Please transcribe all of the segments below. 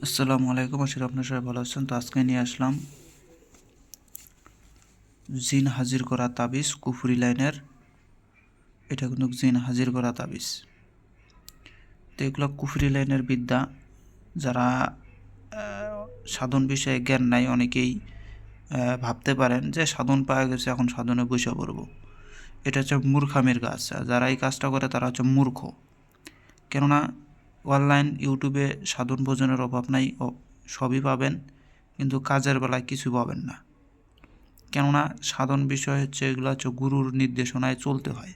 আসসালামু আলাইকুম, আশা করি আপনারা সবাই ভালো আছেন। তো আজকে নিয়ে আসলাম জিন হাজির করা তাবিজ কুফরি লাইনের। এটা কিন্তু জিন হাজির করা তাবিজ। তো এগুলো কুফরি লাইনের বিদ্যা। যারা সাধন বিষয়ে জ্ঞান নাই অনেকেই ভাবতে পারেন যে সাধন পাওয়া গেছে, এখন সাধনে বসে পড়ব। এটা হচ্ছে মূর্খামির কাজ। যারা এই কাজটা করে তারা হচ্ছে মূর্খ। কেননা অনলাইন ইউটিউবে সাধন ভোজনের অভাব নাই, সবই পাবেন, কিন্তু কাজের বেলায় কিছু পাবেন না। কেননা সাধন বিষয় হচ্ছে এগুলো হচ্ছে গুরুর নির্দেশনায় চলতে হয়।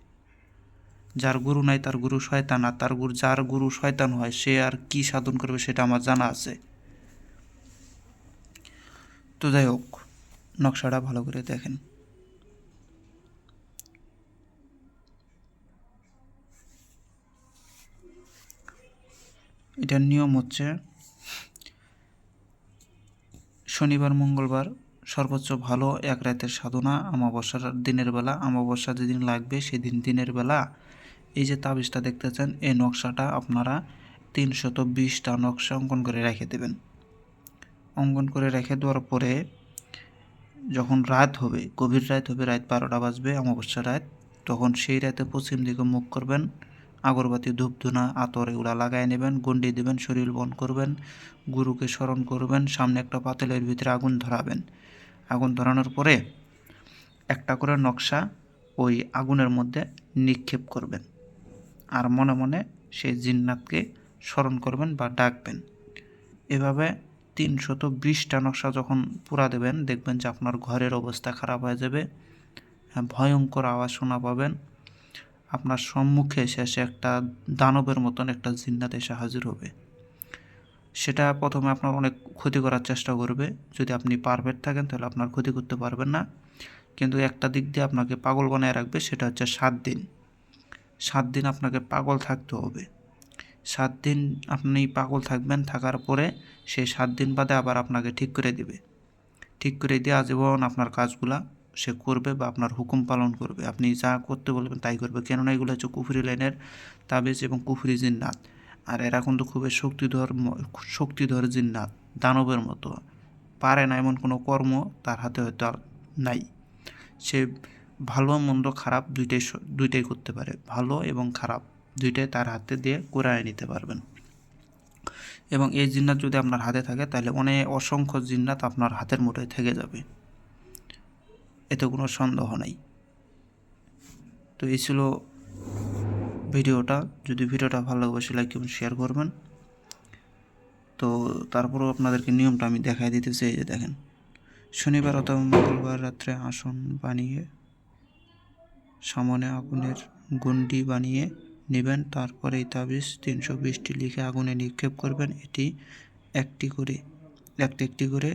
যার গুরু নাই তার গুরু শয়তান, আর যার গুরু শয়তান হয় সে আর কি সাধন করবে সেটা আমার জানা আছে। তো যাই হোক, নকশাটা ভালো করে দেখেন। এটার নিয়ম হচ্ছে শনিবার মঙ্গলবার সর্বোচ্চ ভালো এক রাতের সাধনা, অমাবস্যার দিনের বেলা, অমাবস্যা যেদিন লাগবে সেদিন দিনের বেলা এই যে তাবিজটা দেখতেছেন এই নকশাটা আপনারা 320টা নকশা অঙ্কন করে রেখে দেবেন। অঙ্কন করে রেখে দেওয়ার পরে যখন রাত হবে, গভীর রাত হবে, রাত 12টা বাজবে, অমাবস্যা রাত, তখন সেই রাতে পশ্চিম দিকে মুখ করবেন, আগরবাতি ধূপধুনা আতর এগুলা লাগাই নেবেন, গন্ডি দেবেন, শরীর বন করবেন, গুরুকে স্মরণ করবেন, সামনে একটা পাতিলের ভিতরে আগুন ধরাবেন। আগুন ধরানোর পরে একটা করে নকশা ওই আগুনের মধ্যে নিক্ষেপ করবেন, আর মনে মনে সেই জিন্নাতকে স্মরণ করবেন বা ডাকবেন। এভাবে 320টা নকশা যখন পুরা দেবেন, দেখবেন যে আপনার ঘরের অবস্থা খারাপ হয়ে যাবে। ভয়ঙ্কর আওয়াজ শোনা পাবেন। আপনার সম্মুখে শেষে একটা দানবের মতন একটা জিন্নাত এসে হাজির হবে। সেটা প্রথমে আপনার অনেক ক্ষতি করার চেষ্টা করবে। যদি আপনি পারফেক্ট থাকেন তাহলে আপনার ক্ষতি করতে পারবেন না, কিন্তু একটা দিক দিয়ে আপনাকে পাগল বানায় রাখবে, সেটা হচ্ছে 7 দিন। 7 দিন আপনাকে পাগল থাকতে হবে। 7 দিন আপনি পাগল থাকবেন, থাকার পরে সেই 7 দিন বাদে আবার আপনাকে ঠিক করে দিবে। ঠিক করে দিয়ে আজীবন আপনার কাজগুলা সে করবে বা আপনার হুকুম পালন করবে। আপনি যা করতে বলবেন তাই করবে। কেননা এগুলো হচ্ছে কুফরি লাইনের তাবিজ এবং কুফরি জিন্নাত। আর এরা কিন্তু খুবই শক্তিধর জিন্নাত, দানবের মতো। পারে না এমন কোনো কর্ম তার হাতে হয়তো আর নাই। সে ভালো মন্দ খারাপ দুইটাই করতে পারে। ভালো এবং খারাপ দুইটাই তার হাতে দিয়ে করায় নিতে পারবেন। এবং এই জিন্নাত যদি আপনার হাতে থাকে তাহলে অসংখ্য জিন্নাত আপনার হাতের মুঠোয় থেকে যাবে, এতে কোনো সন্দেহ নাই। তো এই ছিল ভিডিওটা। যদি ভিডিওটা ভালো লাগে অবশ্যই লাইক এবং শেয়ার করবেন। তো তারপরেও আপনাদেরকে নিয়মটা আমি দেখাই দিতেছি। এই যে দেখেন, শনিবার অথবা মঙ্গলবার রাত্রে আসন বানিয়ে সামনে আগুনের গণ্ডি বানিয়ে নেবেন। তারপরে এই তাবিজ 320টি লিখে আগুনে নিক্ষেপ করবেন। এটি একটি করে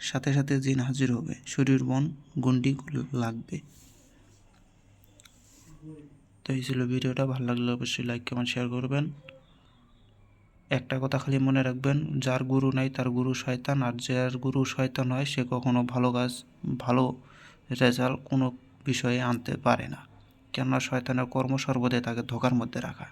সাথে সাথে জিন হাজির হবে, শরীর মন গণ্ডিগুলো লাগবে। তো এই ছিল ভিডিওটা। ভালো লাগলে অবশ্যই লাইক কমেন্ট শেয়ার করবেন। একটা কথা খালি মনে রাখবেন, যার গুরু নাই তার গুরু শয়তান, আর যার গুরু শয়তান হয় সে কখনো ভালো রেজাল্ট কোনো বিষয়ে আনতে পারে না। কেননা শয়তানের কর্ম সর্বদাই তাকে ধোঁকার মধ্যে রাখা।